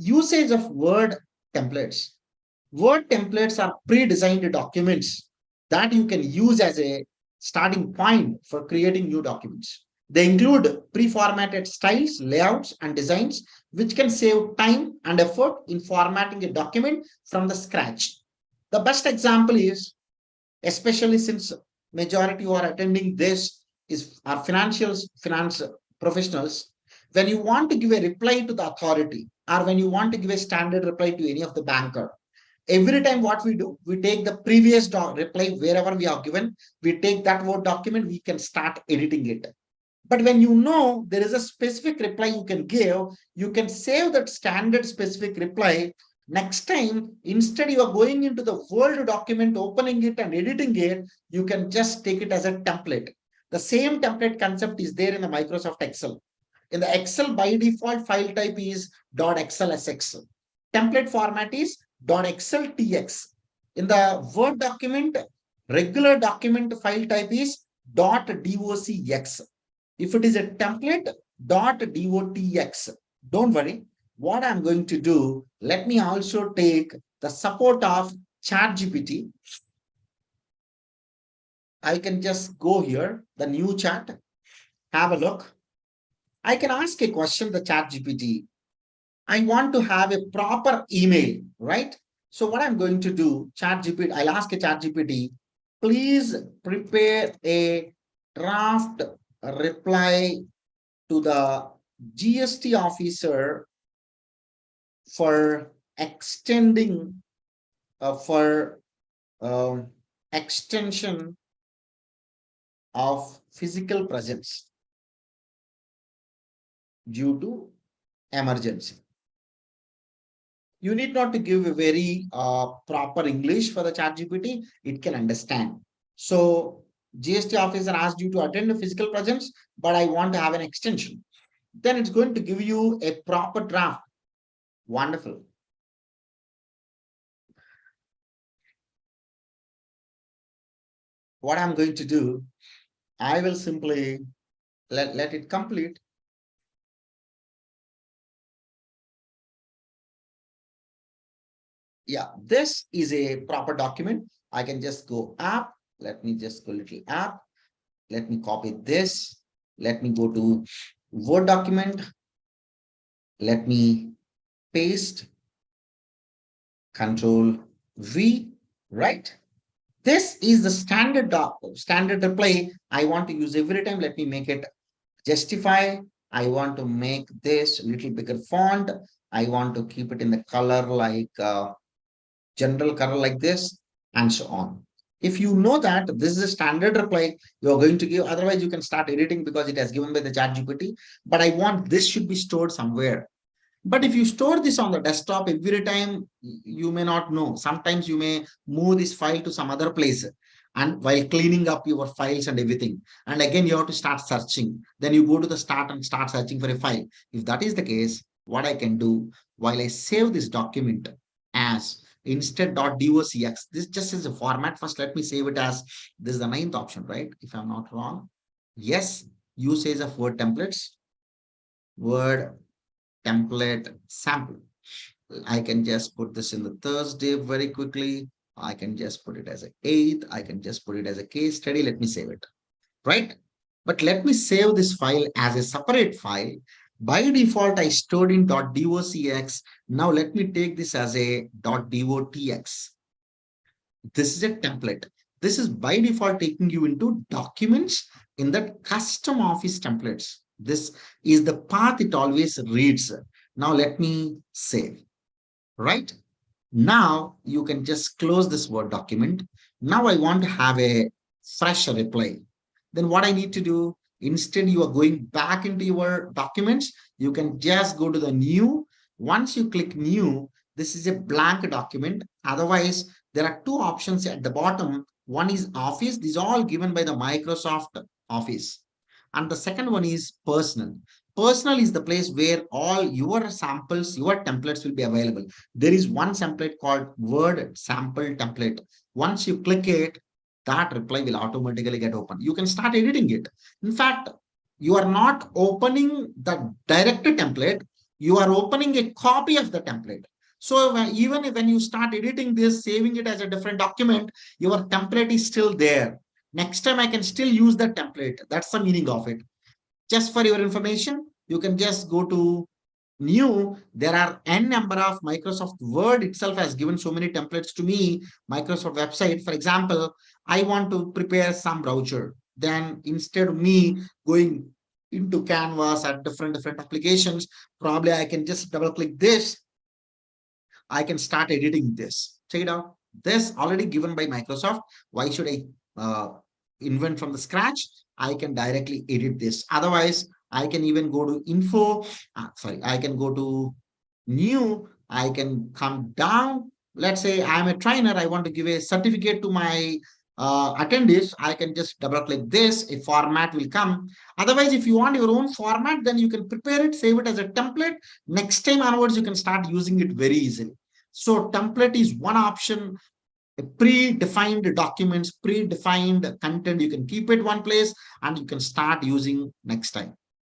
Usage of Word templates. Word templates are pre-designed documents that you can use as a starting point for creating new documents. They include pre-formatted styles, layouts, and designs, which can save time and effort in formatting a document from the scratch. The best example is, especially since majority who are attending this is our finance professionals, when you want to give a reply to the authority or when you want to give a standard reply to any of the banker, every time what we do, we take the previous reply wherever we are given, we take that word document, we can start editing it. But when you know there is a specific reply you can give, you can save that standard specific reply. Next time, instead you are going into the Word document, opening it and editing it, you can just take it as a template. The same template concept is there in the Microsoft Excel. In the Excel, by default, file type is .xlsx. Template format is .xltx. In the Word document, regular document file type is .docx. If it is a template, .dotx. Don't worry. What I'm going to do, let me also take the support of ChatGPT. I can just go here, the new chat, have a look. I can ask a question, the ChatGPT. I want to have a proper email, right? So what I'm going to do, ChatGPT, I'll ask a ChatGPT, please prepare a draft reply to the GST officer for extending for extension of physical presence due to emergency. You need not to give a very proper English for the ChatGPT. It can understand. So GST officer asked you to attend a physical presence, but I want to have an extension. Then it's going to give you a proper draft. Wonderful. What I'm going to do, I will simply let it complete. Yeah, this is a proper document. I can just go app. Let me just go little app. Let me copy this. Let me go to Word document. Let me paste, Control V, right? This is the standard reply I want to use every time. Let me make it justify. I want to make this a little bigger font. I want to keep it in the color like general color like this, and so on. If you know that this is a standard reply you're going to give, otherwise you can start editing because it has given by the ChatGPT. But I want this should be stored somewhere. But if you store this on the desktop every time, you may not know. Sometimes you may move this file to some other place and while cleaning up your files and everything. And again, you have to start searching. Then you go to the start and start searching for a file. If that is the case, what I can do while I save this document as instead .docx, this just is a format. First, let me save it as this is the ninth option, right? If I'm not wrong. Yes, usage of Word templates, Word template sample. I can just put this in the Thursday very quickly. I can just put it as a 8th. I can just put it as a case study. Let me save it, right? But let me save this file as a separate file. By default, I stored in .docx. Now let me take this as a .dotx. This is a template. This is by default taking you into documents in that custom office templates. This is the path it always reads. Now let me save, right? Now you can just close this Word document. Now I want to have a fresh reply. Then what I need to do, instead you are going back into your documents, you can just go to the new. Once you click new, this is a blank document. Otherwise, there are two options at the bottom. One is Office. These are all given by the Microsoft Office. And the second one is Personal. Personal is the place where all your samples, your templates will be available. There is one template called Word sample template. Once you click it, that reply will automatically get open. You can start editing it. In fact, you are not opening the direct template. You are opening a copy of the template. So even when you start editing this, saving it as a different document, your template is still there. Next time I can still use that template. That's the meaning of it. Just for your information, you can just go to new. There are n number of Microsoft Word itself has given so many templates to me. Microsoft website, for example, I want to prepare some brochure. Then instead of me going into Canvas at different applications, probably I can just double click this. I can start editing this. Check it out. This already given by Microsoft. Why should I invent from the scratch? I can directly edit this. Otherwise, I can even go to info. Sorry, I can go to new. I can come down. Let's say I'm a trainer. I want to give a certificate to my attendees. I can just double click this. A format will come. Otherwise, if you want your own format, then you can prepare it, save it as a template. Next time onwards, you can start using it very easily. So template is one option. Predefined documents, predefined content, you can keep it one place and you can start using next time.